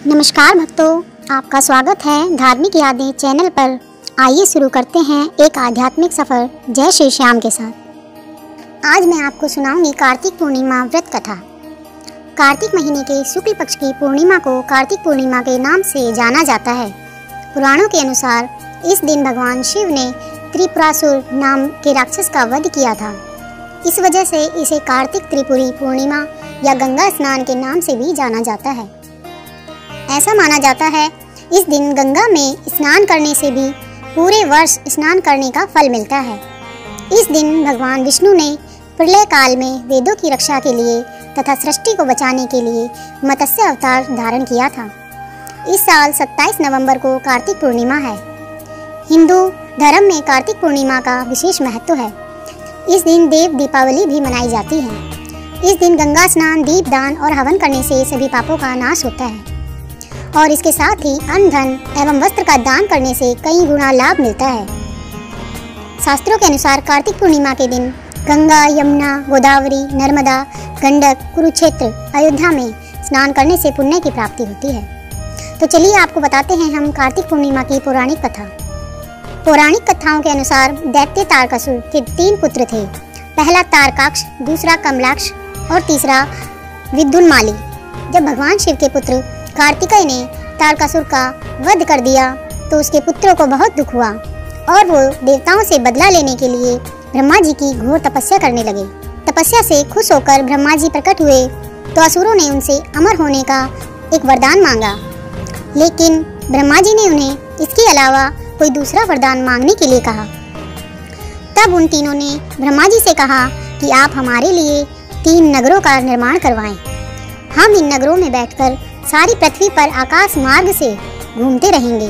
नमस्कार भक्तों, आपका स्वागत है धार्मिक यादें चैनल पर। आइए शुरू करते हैं एक आध्यात्मिक सफ़र जय श्री श्याम के साथ। आज मैं आपको सुनाऊंगी कार्तिक पूर्णिमा व्रत कथा। कार्तिक महीने के शुक्ल पक्ष की पूर्णिमा को कार्तिक पूर्णिमा के नाम से जाना जाता है। पुराणों के अनुसार इस दिन भगवान शिव ने त्रिपुरासुर नाम के राक्षस का वध किया था। इस वजह से इसे कार्तिक त्रिपुरी पूर्णिमा या गंगा स्नान के नाम से भी जाना जाता है। ऐसा माना जाता है इस दिन गंगा में स्नान करने से भी पूरे वर्ष स्नान करने का फल मिलता है। इस दिन भगवान विष्णु ने प्रलय काल में वेदों की रक्षा के लिए तथा सृष्टि को बचाने के लिए मत्स्य अवतार धारण किया था। इस साल 27 नवंबर को कार्तिक पूर्णिमा है। हिंदू धर्म में कार्तिक पूर्णिमा का विशेष महत्व है। इस दिन देव दीपावली भी मनाई जाती है। इस दिन गंगा स्नान, दीपदान और हवन करने से सभी पापों का नाश होता है और इसके साथ ही अन्न, धन एवं वस्त्र का दान करने से कई गुना लाभ मिलता है। शास्त्रों के अनुसार कार्तिक पूर्णिमा के दिन गंगा, यमुना, गोदावरी, नर्मदा, गंडक, कुरुक्षेत्र, अयोध्या में स्नान करने से पुण्य की प्राप्ति होती है। तो चलिए आपको बताते हैं हम कार्तिक पूर्णिमा की पौराणिक कथा। पौराणिक कथाओं के अनुसार दैत्य तारकासुर के 3 पुत्र थे। पहला तारकाक्ष, दूसरा कमलाक्ष और तीसरा विद्युन्माली। जब भगवान शिव के पुत्र कार्तिकेय ने तारकासुर का वध कर दिया तो उसके पुत्रों को बहुत दुख हुआ और वो देवताओं से बदला लेने के लिए ब्रह्मा जी की घोर तपस्या करने लगे। तपस्या से खुश होकर ब्रह्मा जी प्रकट हुए तो असुरों ने उनसे अमर होने का एक वरदान मांगा, लेकिन ब्रह्मा जी ने उन्हें इसके अलावा कोई दूसरा वरदान मांगने के लिए कहा। तब उन तीनों ने ब्रह्मा जी से कहा कि आप हमारे लिए 3 नगरों का निर्माण करवाएं। हम इन नगरों में बैठकर सारी पृथ्वी पर आकाश मार्ग से घूमते रहेंगे।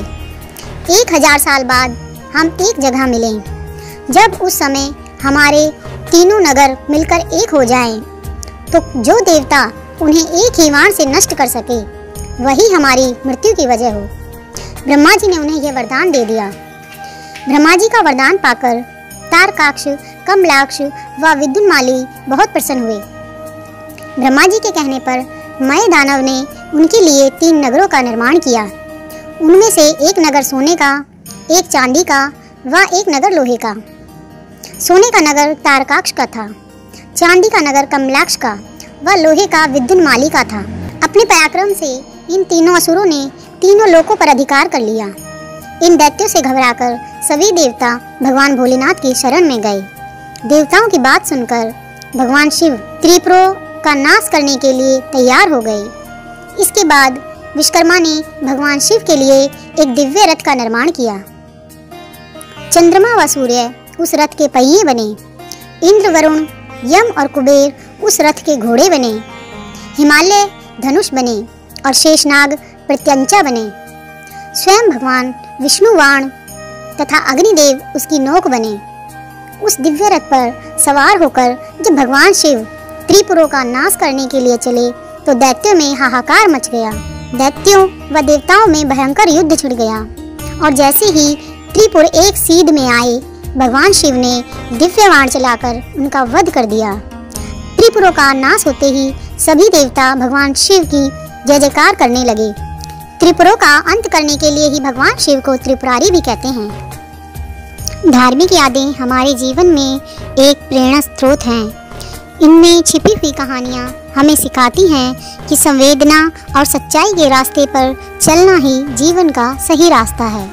1000 साल बाद हम एक जगह मिलें। जब उस समय हमारे तीनों नगर मिलकर एक हो जाएं, तो जो देवता उन्हें एक ही वाण से नष्ट कर सके वही हमारी मृत्यु की वजह हो। ब्रह्मा जी ने उन्हें यह वरदान दे दिया। ब्रह्मा जी का वरदान पाकर तारकाक्ष, कमलाक्ष व विद्युन्माली बहुत प्रसन्न हुए। ब्रह्मा जी के कहने पर मय दानव ने उनके लिए 3 नगरों का निर्माण किया। उनमें से एक नगर सोने का, एक चांदी का व एक नगर लोहे का। सोने का नगर तारकाक्ष का था, चांदी का नगर कमलाक्ष का व लोहे का विद्युन्माली का था। अपने पराक्रम से इन तीनों असुरों ने तीनों लोकों पर अधिकार कर लिया। इन दैत्यों से घबराकर सभी देवता भगवान भोलेनाथ की शरण में गए। देवताओं की बात सुनकर भगवान शिव त्रिपुरों का नाश करने के लिए तैयार हो गए। इसके बाद विश्वकर्मा ने भगवान शिव के लिए एक दिव्य रथ का निर्माण किया। चंद्रमा व सूर्य उस रथ के पहिए बने। इंद्र, वरुण, यम और कुबेर उस रथ के घोड़े बने। हिमालय धनुष बने और शेषनाग प्रत्यंचा बने। स्वयं भगवान विष्णु वाण तथा अग्निदेव उसकी नोक बने। उस दिव्य रथ पर सवार होकर जब भगवान शिव त्रिपुरों का नाश करने के लिए चले तो दैत्यों में हाहाकार मच गया। दैत्यों व देवताओं में भयंकर युद्ध छिड़ गया और जैसे ही त्रिपुर एक सीध में आए, भगवान शिव ने दिव्य बाण चलाकर उनका वध कर दिया। त्रिपुरों का नाश होते ही सभी देवता भगवान शिव की जय जयकार करने लगे। त्रिपुरों का अंत करने के लिए ही भगवान शिव को त्रिपुरारी भी कहते हैं। धार्मिक यादें हमारे जीवन में एक प्रेरणा स्रोत हैं। इनमें छिपी हुई कहानियाँ हमें सिखाती हैं कि संवेदना और सच्चाई के रास्ते पर चलना ही जीवन का सही रास्ता है।